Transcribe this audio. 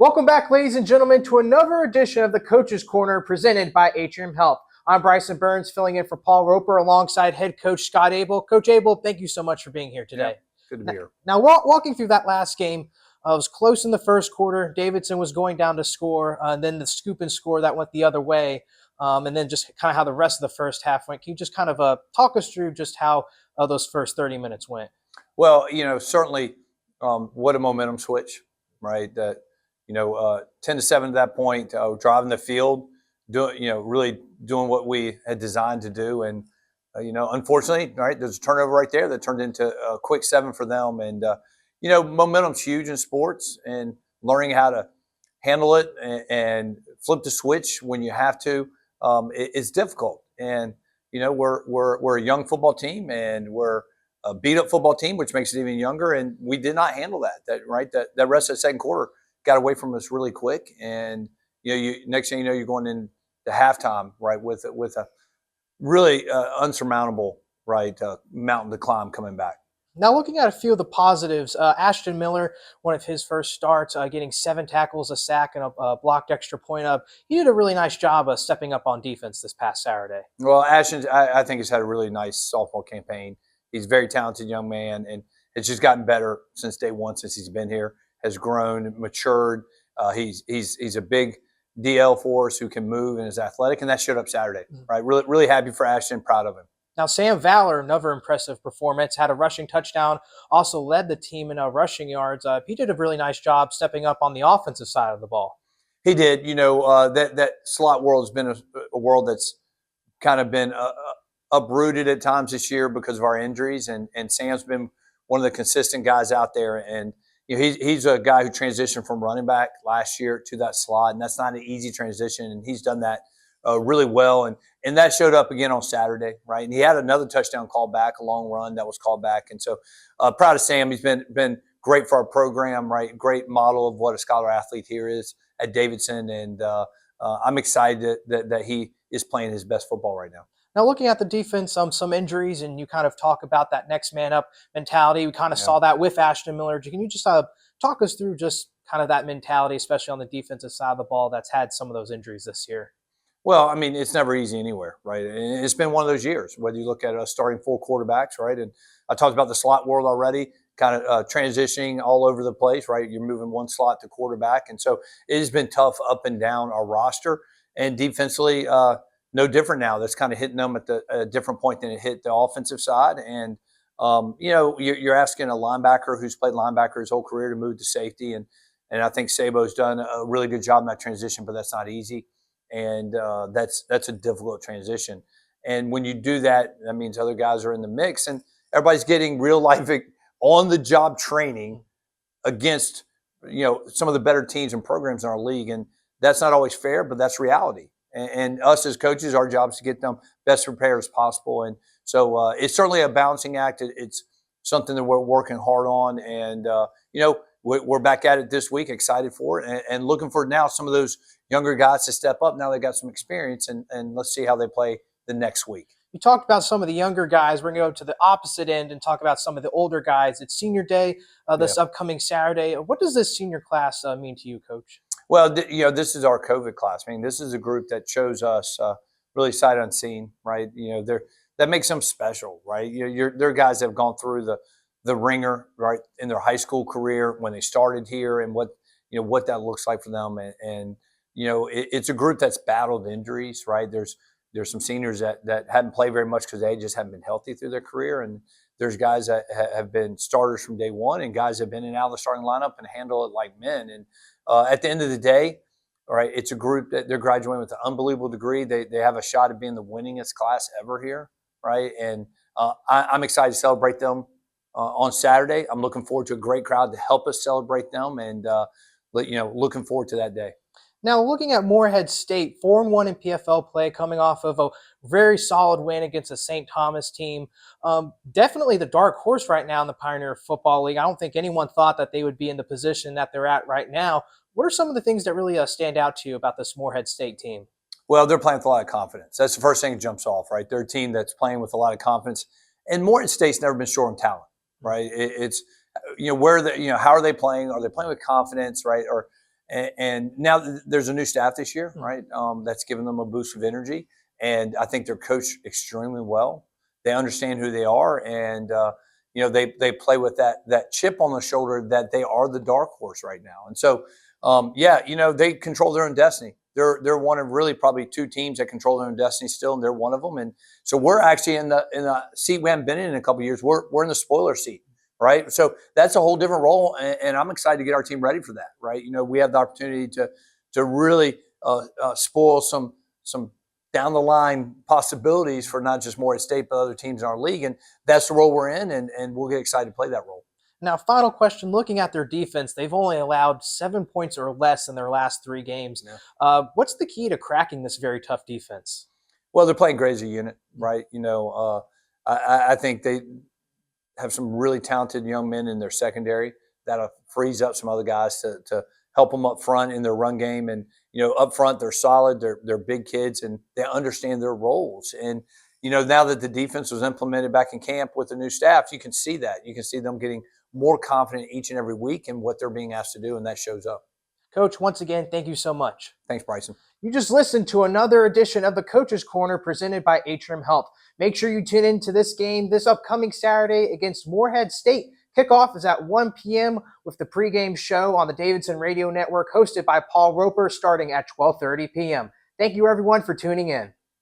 Welcome back, ladies and gentlemen, to another edition of the Coach's Corner presented by Atrium Health. I'm Bryson Burns, filling in for Paul Roper alongside head coach Scott Abel. Coach Abel, thank you so much for being here today. Yeah, good to be here. Now, walking through that last game, it was close in the first quarter. Davidson was going down to score, and then the scoop and score that went the other way, and then just kind of how the rest of the first half went. Can you just kind of talk us through just how those first 30 minutes went? Well, certainly, what a momentum switch, right? 10-7 at that point, driving the field, really doing what we had designed to do, and unfortunately, right, there's a turnover right there that turned into a quick 7 for them, and momentum's huge in sports, and learning how to handle it and flip the switch when you have to is difficult. And we're a young football team, and we're a beat up football team, which makes it even younger. And we did not handle that. That rest of the second quarter got away from us really quick. And next thing you know, you're going into halftime, right, with a really unsurmountable mountain to climb coming back. Now, looking at a few of the positives, Ashton Miller, one of his first starts, getting 7 tackles, a sack, and a blocked extra point up. He did a really nice job of stepping up on defense this past Saturday. Well, Ashton, I think, has had a really nice sophomore campaign. He's a very talented young man, and has just gotten better since day one, since he's been here, has grown, matured. He's a big DL for us who can move and is athletic, and that showed up Saturday, right? Really, really happy for Ashton, proud of him. Now, Sam Valor, another impressive performance, had a rushing touchdown, also led the team in rushing yards. He did a really nice job stepping up on the offensive side of the ball. He did. That slot world has been a world that's kind of been uprooted at times this year because of our injuries, and Sam's been one of the consistent guys out there. And he's a guy who transitioned from running back last year to that slot, and that's not an easy transition, and he's done that really well, and that showed up again on Saturday, right? And he had another touchdown called back, a long run that was called back, and so proud of Sam. He's been great for our program, right? Great model of what a scholar athlete here is at Davidson, and I'm excited that he is playing his best football right now. Now, looking at the defense, some injuries, and you kind of talk about that next man up mentality. We kind of saw that with Ashton Miller. Can you just talk us through just kind of that mentality, especially on the defensive side of the ball that's had some of those injuries this year? Well, I mean, it's never easy anywhere, right? And it's been one of those years, whether you look at us starting 4 quarterbacks, right? And I talked about the slot world already, kind of transitioning all over the place, right? You're moving one slot to quarterback. And so it has been tough up and down our roster. And defensively, no different now. That's kind of hitting them at a different point than it hit the offensive side. And, you're asking a linebacker who's played linebacker his whole career to move to safety. And I think Sabo's done a really good job in that transition, but that's not easy. And that's a difficult transition. And when you do that, that means other guys are in the mix, and everybody's getting real life on the job training against some of the better teams and programs in our league, and that's not always fair, but that's reality. And us as coaches, our job is to get them best prepared as possible. And so it's certainly a balancing act. It's something that we're working hard on, and we're back at it this week, excited for it, and looking for now some of those younger guys to step up. Now they've got some experience, and let's see how they play the next week. You talked about some of the younger guys. We're going to go to the opposite end and talk about some of the older guys. It's senior day this upcoming Saturday. What does this senior class mean to you, Coach? Well, this is our COVID class. I mean, this is a group that chose us really sight unseen, right? That makes them special, right? They're guys that have gone through the ringer, right, in their high school career when they started here, and what that looks like for them. And it's a group that's battled injuries, right? There's some seniors that haven't played very much because they just haven't been healthy through their career, and there's guys that have been starters from day one, and guys that have been in and out of the starting lineup and handle it like men. And at the end of the day, all right, it's a group that they're graduating with an unbelievable degree. They have a shot at being the winningest class ever here, right? And I'm excited to celebrate them on Saturday. I'm looking forward to a great crowd to help us celebrate them, and looking forward to that day. Now, looking at Morehead State, 4-1 in PFL play, coming off of a very solid win against the St. Thomas team. Definitely the dark horse right now in the Pioneer Football League. I don't think anyone thought that they would be in the position that they're at right now. What are some of the things that really stand out to you about this Morehead State team? Well, they're playing with a lot of confidence. That's the first thing that jumps off, right? They're a team that's playing with a lot of confidence. And Morehead State's never been short on talent, right? It's how are they playing? Are they playing with confidence, right? And now there's a new staff this year, Mhm. right? That's given them a boost of energy, and I think they're coached extremely well. They understand who they are, and they play with that chip on the shoulder that they are the dark horse right now. And so, they control their own destiny. They're one of really probably two teams that control their own destiny still, and they're one of them. And so we're actually in the seat we haven't been in a couple of years. We're in the spoiler seat, right? So that's a whole different role, and I'm excited to get our team ready for that, right? We have the opportunity to really spoil some down the line possibilities for not just Morehead State but other teams in our league, and that's the role we're in, and we'll get excited to play that role. Now, final question, looking at their defense, they've only allowed 7 points or less in their last 3 games. Yeah. What's the key to cracking this very tough defense? Well, they're playing great as a unit, right? I think they have some really talented young men in their secondary that'll freeze up some other guys to help them up front in their run game. And up front they're solid. They're big kids and they understand their roles. And now that the defense was implemented back in camp with the new staff, you can see that. You can see them getting more confident each and every week in what they're being asked to do, and that shows up. Coach, once again, thank you so much. Thanks, Bryson. You just listened to another edition of the Coach's Corner presented by Atrium Health. Make sure you tune in to this game this upcoming Saturday against Morehead State. Kickoff is at 1 p.m. with the pregame show on the Davidson Radio Network hosted by Paul Roper starting at 12:30 p.m. Thank you, everyone, for tuning in.